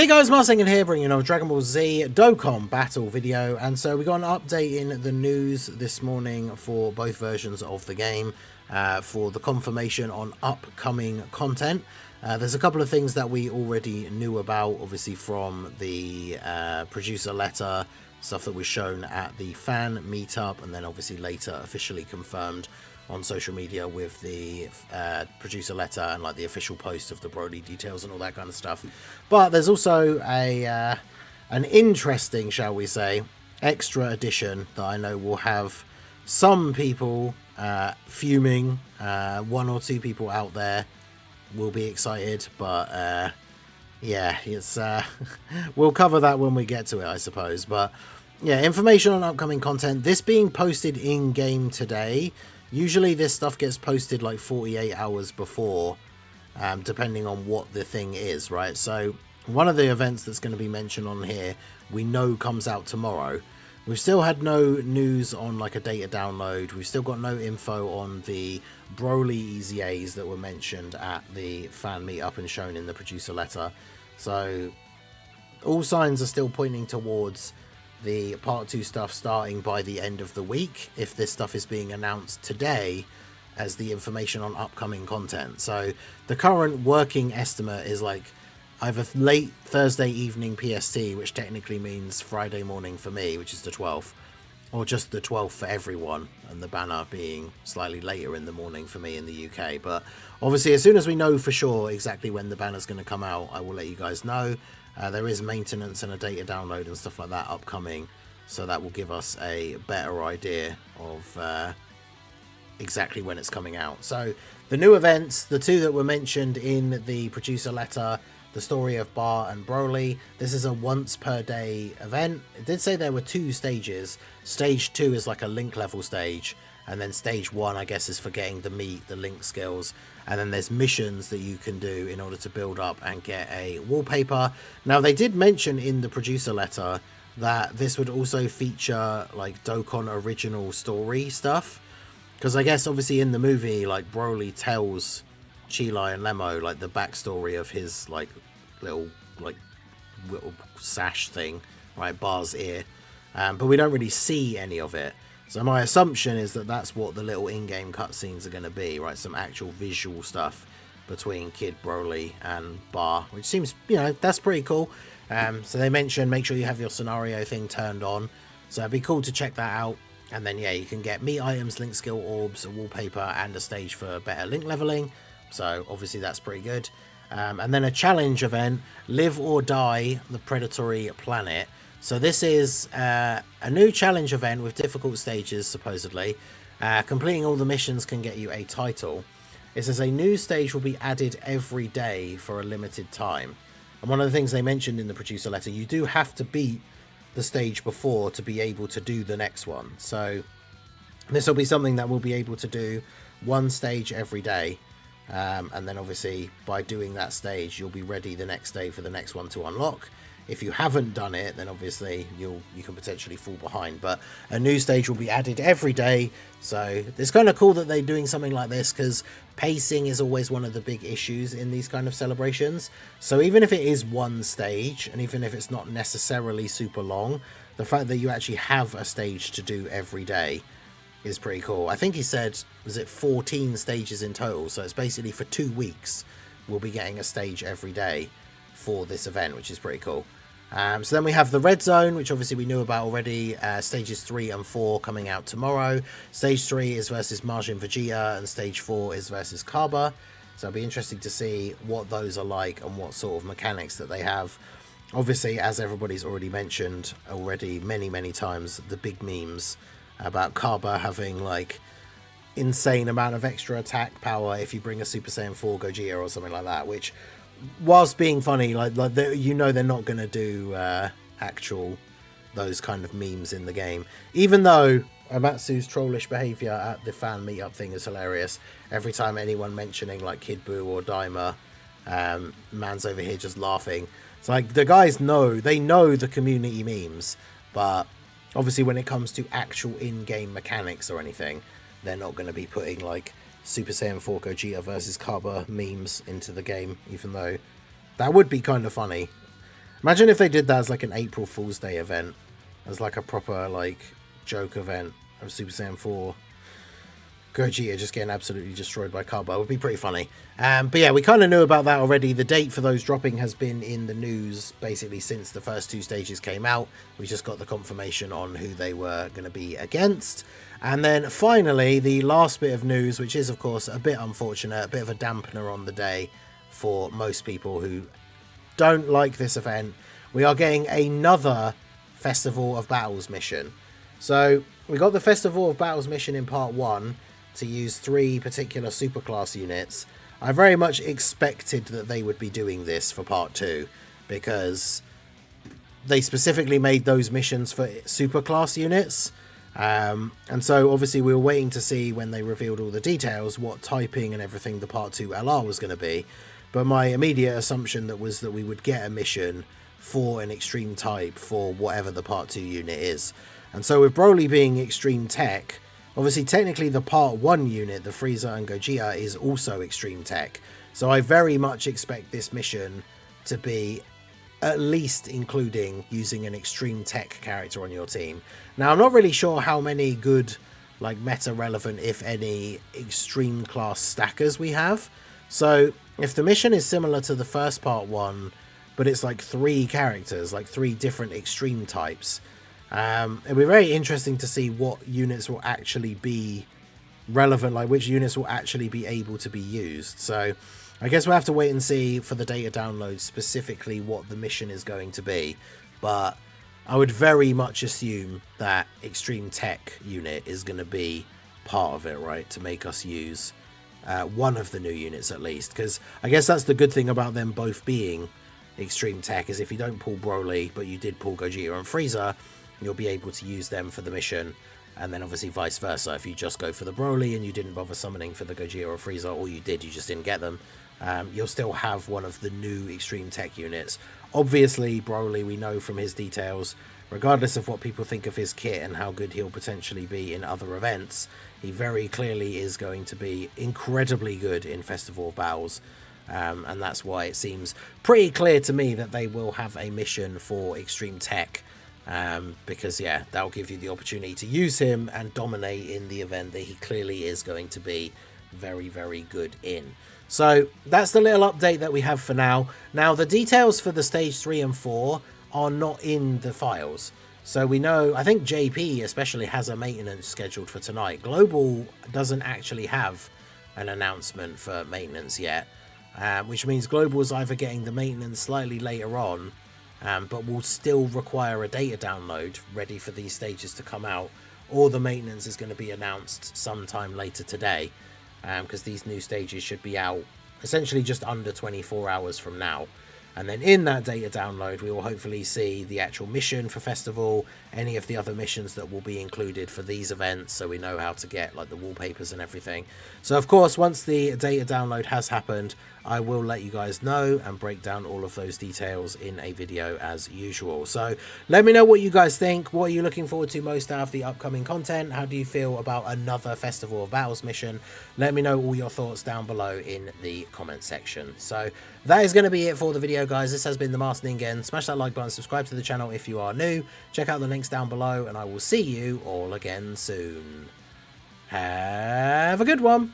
Hey guys, Marcin here, bringing you a Dragon Ball Z Dokkan battle video, and so we got an update in the news this morning for both versions of the game, for the confirmation on upcoming content. There's a couple of things that we already knew about, obviously from the producer letter, stuff that was shown at the fan meetup, and then obviously later officially confirmed on social media with the producer letter and like the official post of the Broly details and all that kind of stuff. But there's also a an interesting, shall we say, extra edition that I know will have some people fuming. One or two people out there will be excited, but yeah, it's we'll cover that when we get to it, I suppose. But yeah, information on upcoming content. This being posted in game today. Usually this stuff gets posted like 48 hours before, depending on what the thing is, right? So one of the events that's going to be mentioned on here, we know comes out tomorrow. We've still had no news on like a data download. We've still got no info on the Broly EZAs that were mentioned at the fan meetup and shown in the producer letter. So all signs are still pointing towards the part 2 stuff starting by the end of the week, if this stuff is being announced today as the information on upcoming content. So the current working estimate is like either late Thursday evening PST, which technically means Friday morning for me, which is the 12th, or just the 12th for everyone, and the banner being slightly later in the morning for me in the UK. But obviously as soon as we know for sure exactly when the banner's going to come out, I will let you guys know. There is maintenance and a data download and stuff like that upcoming, so that will give us a better idea of exactly when it's coming out. So the new events, the two that were mentioned in the producer letter, the story of Bar and Broly, this is a once per day event. It did say there were 2 stages. Stage 2 is like a link level stage, and then stage 1 I guess is for getting the link skills, and then there's missions that you can do in order to build up and get a wallpaper. Now they did mention in the producer letter that this would also feature like Dokkan original story stuff, because I guess obviously in the movie like Broly tells Chilai and Lemo like the backstory of his like little sash thing, right, Bar's ear, but we don't really see any of it. So my assumption is that that's what the little in-game cutscenes are going to be, right? Some actual visual stuff between Kid Broly and Bar, which seems, you know, that's pretty cool. So they mentioned make sure you have your scenario thing turned on. So it'd be cool to check that out. And then, yeah, you can get meat items, link skill orbs, a wallpaper, and a stage for better link leveling. So obviously that's pretty good. And then a challenge event, Live or Die, the Predatory Planet. So this is a new challenge event with difficult stages, supposedly. Completing all the missions can get you a title. It says a new stage will be added every day for a limited time. And one of the things they mentioned in the producer letter, you do have to beat the stage before to be able to do the next one. So this will be something that we'll be able to do one stage every day. And then obviously by doing that stage, you'll be ready the next day for the next one to unlock. If you haven't done it, then obviously you can potentially fall behind. But a new stage will be added every day. So it's kind of cool that they're doing something like this, because pacing is always one of the big issues in these kind of celebrations. So even if it is one stage, and even if it's not necessarily super long, the fact that you actually have a stage to do every day is pretty cool. I think he said, was it 14 stages in total? So it's basically for 2 weeks, we'll be getting a stage every day for this event, which is pretty cool. So then we have the Red Zone, which obviously we knew about already. Stages 3 and 4 coming out tomorrow. Stage 3 is versus Majin Vegeta, and Stage 4 is versus Kaba. So it'll be interesting to see what those are like and what sort of mechanics that they have. Obviously, as everybody's already mentioned many times, the big memes about Kaba having like insane amount of extra attack power if you bring a Super Saiyan 4 Gogeta or something like that, which, whilst being funny, like you know they're not going to do actual those kind of memes in the game. Even though Amatsu's trollish behaviour at the fan meetup thing is hilarious. Every time anyone mentioning like Kid Buu or Daima, man's over here just laughing. It's like the guys know the community memes, but obviously when it comes to actual in-game mechanics or anything, they're not going to be putting like Super Saiyan 4 Gogeta versus Kaba memes into the game, even though that would be kind of funny. Imagine if they did that as like an April Fool's Day event, as like a proper like joke event of Super Saiyan 4. Gogeta just getting absolutely destroyed by Carbo. It would be pretty funny. But yeah, we kind of knew about that already. The date for those dropping has been in the news basically since the first two stages came out. We just got the confirmation on who they were going to be against. And then finally, the last bit of news, which is of course a bit unfortunate, a bit of a dampener on the day for most people who don't like this event. We are getting another Festival of Battles mission. So we got the Festival of Battles mission in part 1 to use 3 particular superclass units. I very much expected that they would be doing this for part 2 because they specifically made those missions for superclass units. And so obviously we were waiting to see when they revealed all the details what typing and everything the part 2 LR was going to be. But my immediate assumption was that we would get a mission for an extreme type for whatever the part 2 unit is. And so with Broly being extreme tech, obviously technically the part 1 unit, the Frieza and Gogeta, is also extreme tech. So I very much expect this mission to be at least including using an extreme tech character on your team. Now I'm not really sure how many good like meta relevant, if any, extreme class stackers we have. So if the mission is similar to the first part 1, but it's like 3 characters, like 3 different extreme types, it'll be very interesting to see what units will actually be relevant, like which units will actually be able to be used. So I guess we'll have to wait and see for the data download specifically what the mission is going to be. But I would very much assume that extreme tech unit is going to be part of it, right? To make us use one of the new units at least. Because I guess that's the good thing about them both being extreme tech, is if you don't pull Broly, but you did pull Gogeta and Frieza, you'll be able to use them for the mission. And then obviously vice versa. If you just go for the Broly and you didn't bother summoning for the Gogeta or Frieza, or you did, you just didn't get them, you'll still have one of the new extreme tech units. Obviously, Broly, we know from his details, regardless of what people think of his kit and how good he'll potentially be in other events, he very clearly is going to be incredibly good in Festival of Battles. And that's why it seems pretty clear to me that they will have a mission for extreme tech. Because yeah, that'll give you the opportunity to use him and dominate in the event that he clearly is going to be very, very good in. So that's the little update that we have for now. Now the details for the stage 3 and 4 are not in the files. So we know, I think JP especially has a maintenance scheduled for tonight. Global doesn't actually have an announcement for maintenance yet, which means Global is either getting the maintenance slightly later on, but will still require a data download ready for these stages to come out, or the maintenance is going to be announced sometime later today, because these new stages should be out essentially just under 24 hours from now. And then in that data download, we will hopefully see the actual mission for Festival, any of the other missions that will be included for these events, so we know how to get like the wallpapers and everything. So of course, once the data download has happened, I will let you guys know and break down all of those details in a video as usual. So let me know what you guys think. What are you looking forward to most out of the upcoming content? How do you feel about another Festival of Battles mission? Let me know all your thoughts down below in the comment section. So that is going to be it for the video, guys. This has been the Master Ningen. Smash that like button, subscribe to the channel if you are new. Check out the links down below, and I will see you all again soon. Have a good one.